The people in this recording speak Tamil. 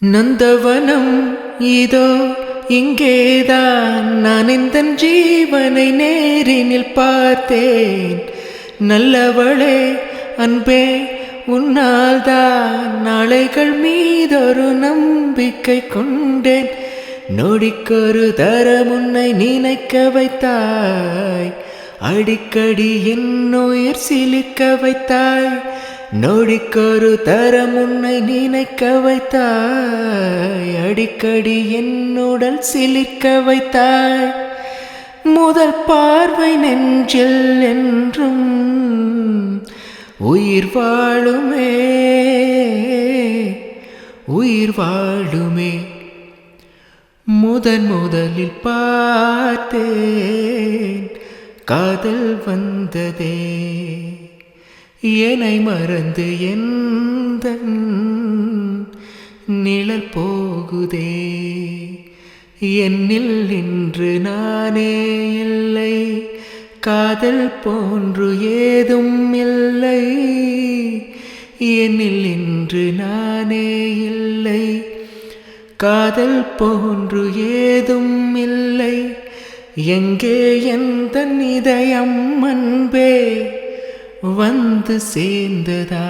நந்தவனம் இதோ இங்கேதான் நான் இந்த ஜீவனை நேரினில் பார்த்தேன். நல்லவளே அன்பே, உன்னால் தான் நாளைகள் மீதொரு நம்பிக்கை கொண்டேன். நொடிக்கொரு தரம் உன்னை நினைக்க வைத்தாய், அடிக்கடி என் உயிர் சிலிக்க வைத்தாய். நொடிக்கொரு தரம் உன்னை நினைக்க வைத்தாய், அடிக்கடி என்னுடல் சிலிர்க்க வைத்தாய். முதல் பார்வை நெஞ்சில் என்றும் உயிர் வாழுமே, உயிர் வாழுமே. முதலில் பார்த்தேன், காதல் வந்ததே. என்னை மறந்து எந்தன் நிழல் போகுதே. என்னில் இன்று நானே இல்லை, காதல் போன்று ஏதும் இல்லை. என்னில் இன்று நானே இல்லை, காதல் போன்று ஏதும் இல்லை. எங்கே எந்தன் இதயம் அன்பே வந்து சேர்ந்ததா?